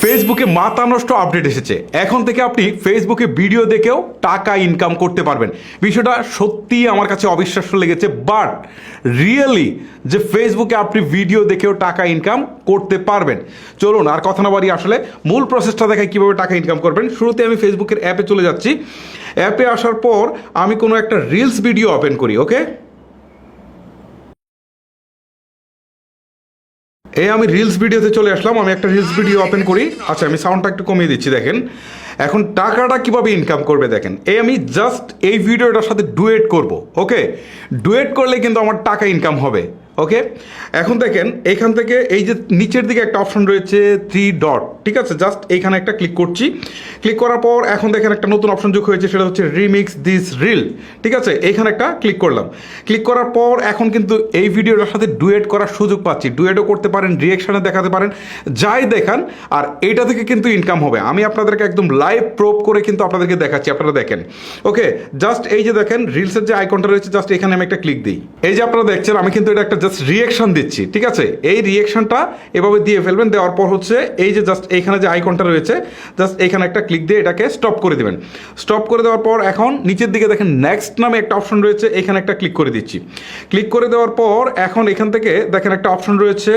ফেসবুকে মাথা নষ্ট আপডেট এসেছে। এখন থেকে আপনি ফেসবুকে ভিডিও দেখেও টাকা ইনকাম করতে পারবেন। বিষয়টা সত্যিই আমার কাছে অবিশ্বাস্য লেগেছে, বাট রিয়েলি যে ফেসবুকে আপনি ভিডিও দেখেও টাকা ইনকাম করতে পারবেন। চলুন আর কথা না বাড়িয়ে আসলে মূল প্রসেসটা দেখায় কীভাবে টাকা ইনকাম করবেন। শুরুতে আমি ফেসবুকের অ্যাপে চলে যাচ্ছি। অ্যাপে আসার পর আমি কোনো একটা রিলস ভিডিও ওপেন করি। ওকে, এই আমি রিলস ভিডিওতে চলে আসলাম। আমি একটা রিলস ভিডিও ওপেন করি। আচ্ছা, আমি সাউন্ডটা একটু কমিয়ে দিচ্ছি। দেখেন এখন টাকাটা কিভাবে ইনকাম করবে। দেখেন আমি জাস্ট এই ভিডিওটার সাথে ডুয়েট করব। ওকে, ডুয়েট করলে কিন্তু আমার টাকা ইনকাম হবে। ওকে, এখন দেখেন এইখান থেকে এই যে নিচের দিকে একটা অপশন রয়েছে 3 ডট, ঠিক আছে, জাস্ট এইখানে একটা ক্লিক করছি। ক্লিক করার পর এখন দেখেন একটা নতুন অপশন যোগ হয়েছে, সেটা হচ্ছে রিমিক্স দিস রিল। ঠিক আছে, এইখানে একটা ক্লিক করলাম। ক্লিক করার পর এখন কিন্তু এই ভিডিওটার সাথে ডুয়েট করার সুযোগ পাচ্ছি। ডুয়েটও করতে পারেন, রিয়েকশনে দেখাতে পারেন, যাই দেখান, আর এইটা থেকে কিন্তু ইনকাম হবে। আমি আপনাদেরকে একদম লাইভ প্রুফ করে কিন্তু আপনাদেরকে দেখাচ্ছি, আপনারা দেখেন। ওকে, জাস্ট এই যে দেখেন রিলসের যে আইকনটা রয়েছে, জাস্ট এখানে আমি একটা ক্লিক দিই। এই যে আপনারা দেখছেন আমি কিন্তু এটা একটা জাস্ট রিয়েকশন দিচ্ছি। ঠিক আছে, এই রিয়েকশনটা এভাবে দিয়ে ফেলবেন। দেওয়ার পর হচ্ছে এই যে জাস্ট এইখানে যে আইকনটা রয়েছে, জাস্ট এইখানে একটা ক্লিক দিয়ে এটাকে স্টপ করে দিবেন। স্টপ করে দেওয়ার পর এখন নিচের দিকে দেখেন নেক্সট নামে একটা অপশন রয়েছে, এখানে একটা ক্লিক করে দিচ্ছি। ক্লিক করে দেওয়ার পর এখন এখান থেকে দেখেন একটা অপশন রয়েছে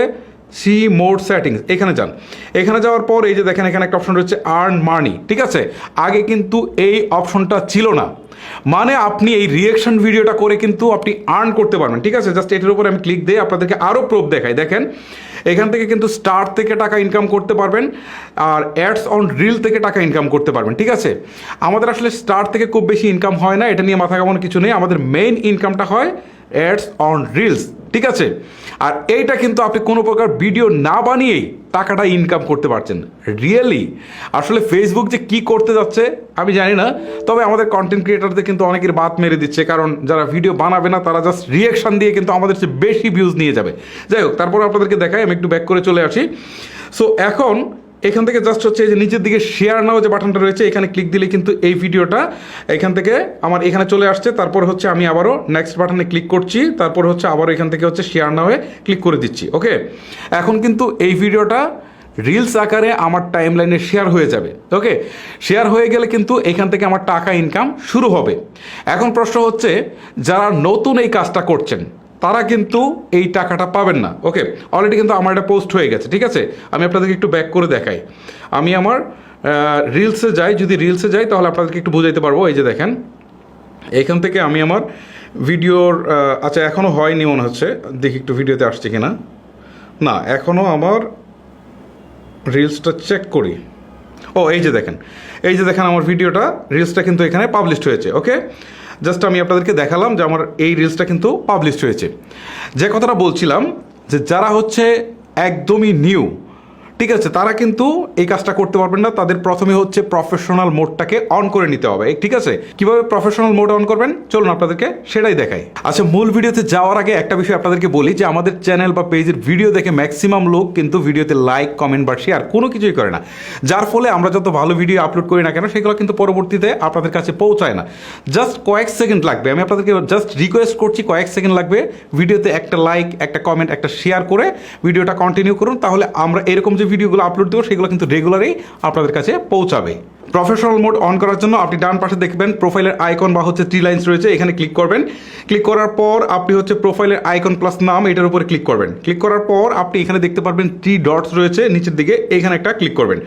সি মোড সেটিংস, এখানে যান। এখানে যাওয়ার পর এই যে দেখেন এখানে একটা অপশন রয়েছে আর্ন মানি। ঠিক আছে, আগে কিন্তু এই অপশনটা ছিল না, মানে আপনি এই রিয়েকশন ভিডিওটা করে কিন্তু আপনি আর্ন করতে পারবেন। ঠিক আছে, জাস্ট এটার উপরে আমি ক্লিক দিয়ে আপনাদেরকে আরও প্রুফ দেখাই। দেখেন এখান থেকে কিন্তু স্টার থেকে টাকা ইনকাম করতে পারবেন, আর অ্যাডস অন রিল থেকে টাকা ইনকাম করতে পারবেন। ঠিক আছে, আমাদের আসলে স্টার থেকে খুব বেশি ইনকাম হয় না, এটা নিয়ে মাথা কামানোর কিছু নেই। আমাদের মেইন ইনকামটা হয় অ্যাডস অন রিলস। ঠিক আছে, আর এইটা কিন্তু আপনি কোনো প্রকার ভিডিও না বানিয়েই টাকাটা ইনকাম করতে পারছেন। রিয়েলি আসলে ফেসবুক যে কি করতে যাচ্ছে আমি জানি না, তবে আমাদের কন্টেন্ট ক্রিয়েটারদের কিন্তু অনেকের বাত মেরে দিচ্ছে, কারণ যারা ভিডিও বানাবে না তারা জাস্ট রিয়েকশন দিয়ে কিন্তু আমাদের চেয়ে বেশি ভিউজ নিয়ে যাবে। যাই হোক, তারপর আপনাদেরকে দেখাই, আমি একটু ব্যাক করে চলে আসি। সো এখন এখান থেকে জাস্ট হচ্ছে এই যে নিচের দিকে শেয়ার নাও যে বাটনটা রয়েছে, এখানে ক্লিক দিলে কিন্তু এই ভিডিওটা এখান থেকে আমার এখানে চলে আসছে। তারপর হচ্ছে আমি আবারও নেক্সট বাটনে ক্লিক করছি, তারপর হচ্ছে আবারও এখান থেকে হচ্ছে শেয়ার নাওয়ে ক্লিক করে দিচ্ছি। ওকে, এখন কিন্তু এই ভিডিওটা রিলস আকারে আমার টাইম লাইনে শেয়ার হয়ে যাবে। ওকে, শেয়ার হয়ে গেলে কিন্তু এখান থেকে আমার টাকা ইনকাম শুরু হবে। এখন প্রশ্ন হচ্ছে যারা নতুন এই কাজটা করছেন তারা কিন্তু এই টাকাটা পাবেন না। ওকে, অলরেডি কিন্তু আমার এটা পোস্ট হয়ে গেছে। ঠিক আছে, আমি আপনাদেরকে একটু ব্যাক করে দেখাই। আমি আমার রিলসে যাই, যদি রিলসে যাই তাহলে আপনাদেরকে একটু বোঝাইতে পারবো। এই যে দেখেন এখান থেকে আমি আমার ভিডিওর আচ্ছা এখনও হয়নি মনে হচ্ছে, দেখি একটু ভিডিওতে আসছে কিনা। না, এখনও আমার রিলসটা চেক করি। ও এই যে দেখেন, এই যে দেখেন আমার ভিডিওটা রিলসটা কিন্তু এখানে পাবলিশড হয়েছে। ওকে, জাস্ট আমি আপনাদেরকে দেখালাম যে আমার এই রিলসটা কিন্তু পাবলিশড হয়েছে। যে কথাটা বলছিলাম যে যারা হচ্ছে একদমই নিউ, ঠিক আছে, তারা কিন্তু এই কাজটা করতে পারবেন না। তাদের প্রথমে হচ্ছে প্রফেশনাল মোডটাকে অন করে নিতে হবে। ঠিক আছে, কিভাবে প্রফেশনাল মোড অন করবেন চলুন আপনাদেরকে সেটাই দেখাই। আচ্ছা, মূল ভিডিওতে যাওয়ার আগে একটা বিষয় আপনাদেরকে বলি যে আমাদের চ্যানেল বা পেজের ভিডিও দেখে ম্যাক্সিমাম লোক কিন্তু ভিডিওতে লাইক, কমেন্ট বা শেয়ার কোনো কিছুই করে না, যার ফলে আমরা যত ভালো ভিডিও আপলোড করি না কেন সেগুলো কিন্তু পরবর্তীতে আপনাদের কাছে পৌঁছায় না। জাস্ট কয়েক সেকেন্ড লাগবে, আমি আপনাদেরকে জাস্ট রিকোয়েস্ট করছি, কয়েক সেকেন্ড লাগবে ভিডিওতে একটা লাইক, একটা কমেন্ট, একটা শেয়ার করে ভিডিওটা কন্টিনিউ করুন, তাহলে আমরা এরকম যে ভিডিওগুলো আপলোড দেবো সেগুলো কিন্তু রেগুলারই আপনাদের কাছে পৌঁছাবে। প্রফেশনাল মোড অন করার জন্য আপনি ডান পাশে দেখবেন প্রোফাইলের আইকন বা হচ্ছে 3 লাইন্স রয়েছে, এখানে ক্লিক করবেন। ক্লিক করার পর আপনি হচ্ছে প্রোফাইলের আইকন প্লাস নাম এটার উপরে ক্লিক করবেন। ক্লিক করার পর আপনি এখানে দেখতে পারবেন 3 ডটস রয়েছে নিচের দিকে, এখানে একটা ক্লিক করবেন।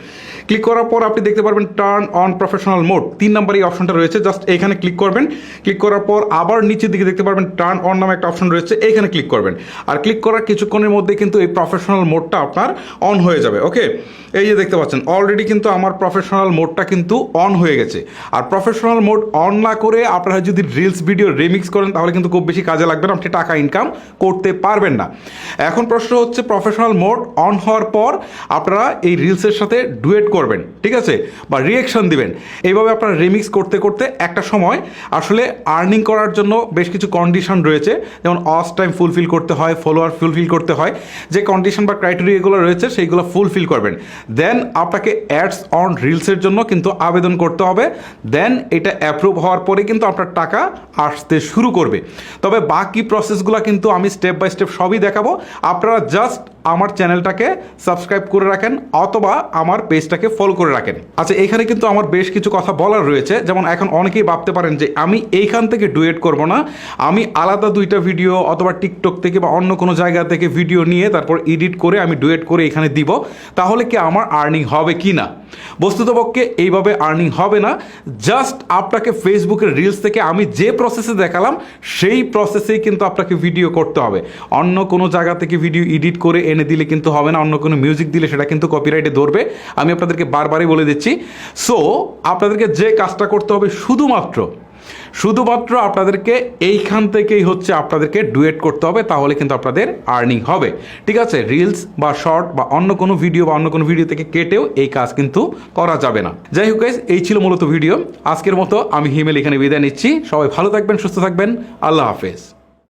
ক্লিক করার পর আপনি দেখতে পারবেন টার্ন অন প্রফেশনাল মোড 3 নম্বর এই অপশনটা রয়েছে, জাস্ট এখানে ক্লিক করবেন। ক্লিক করার পর আবার নিচের দিকে দেখতে পারবেন টার্ন অন নামে একটা অপশন রয়েছে, এখানে ক্লিক করবেন। আর ক্লিক করার কিছুক্ষণের মধ্যে কিন্তু এই প্রফেশনাল মোডটা আপনার অন হয়ে যাবে। ওকে, এই যে দেখতে পাচ্ছেন অলরেডি কিন্তু আমার প্রফেশনাল মোডটা কিন্তু অন হয়ে গেছে। আর প্রফেশনাল মোড অন না করে আপনারা যদি রিলস ভিডিও রিমিক্স করেন তাহলে কিন্তু খুব বেশি কাজে লাগবে না, আপনি টাকা ইনকাম করতে পারবেন না। এখন প্রশ্ন হচ্ছে প্রফেশনাল মোড অন হওয়ার পর আপনারা এই রিলসের সাথে ডুয়েট করবেন, ঠিক আছে, বা রিয়েকশন দিবেন। এইভাবে আপনারা রিমিক্স করতে করতে একটা সময় আসলে আর্নিং করার জন্য বেশ কিছু কন্ডিশন রয়েছে, যেমন ওয়াচ টাইম ফুলফিল করতে হয়, ফলোয়ার ফুলফিল করতে হয়, যে কন্ডিশন বা ক্রাইটেরিয়াগুলো রয়েছে সেইগুলো ফুলফিল করবেন। দেন আপনাকে অ্যাডস অন রিলসের জন্য কিন্তু আবেদন করতে হবে। দেন এটা অ্যাপ্রুভ হওয়ার পরে কিন্তু আপনার টাকা আসতে শুরু করবে। তবে বাকি প্রসেসগুলো কিন্তু আমি স্টেপ বাই স্টেপ সবই দেখাবো। আপনারা জাস্ট আমার চ্যানেলটাকে সাবস্ক্রাইব করে রাখেন অথবা আমার পেজটাকে ফলো করে রাখেন। আচ্ছা, এখানে কিন্তু আমার বেশ কিছু কথা বলার রয়েছে। যেমন এখন অনেকেই ভাবতে পারেন যে আমি এইখান থেকে ডুয়েট করব না, আমি আলাদা দুইটা ভিডিও অথবা টিকটক থেকে বা অন্য কোনো জায়গা থেকে ভিডিও নিয়ে তারপর এডিট করে আমি ডুয়েট করে এখানে দিব, তাহলে কি আমার আর্নিং হবে কি না? বস্তুতপক্ষে এইভাবে আর্নিং হবে না। জাস্ট আপনাকে ফেসবুকের রিলস থেকে আমি যে প্রসেসে দেখালাম সেই প্রসেসেই কিন্তু আপনাকে ভিডিও করতে হবে। অন্য কোনো জায়গা থেকে ভিডিও এডিট করে এনে দিলে কিন্তু হবে না, অন্য কোনো মিউজিক দিলে সেটা কিন্তু কপিরাইটে ধরবে। আমি আপনাদেরকে বারবারই বলে দিচ্ছি। সো আপনাদেরকে যে কাজটা করতে হবে শুধুমাত্র আপনাদেরকে এইখান থেকেই হচ্ছে আপনাদেরকে ডুয়েট করতে হবে, তাহলে কিন্তু আপনাদের আর্নিং হবে। ঠিক আছে, রিলস বা শর্ট বা অন্য কোনো ভিডিও বা অন্য কোনো ভিডিও থেকে কেটেও এই কাজ কিন্তু করা যাবে না। যাই হোক গাইস, এই ছিল মূলত ভিডিও। আজকের মতো আমি হিমেল এখানে বিদায় নিচ্ছি। সবাই ভালো থাকবেন, সুস্থ থাকবেন। আল্লাহ হাফেজ।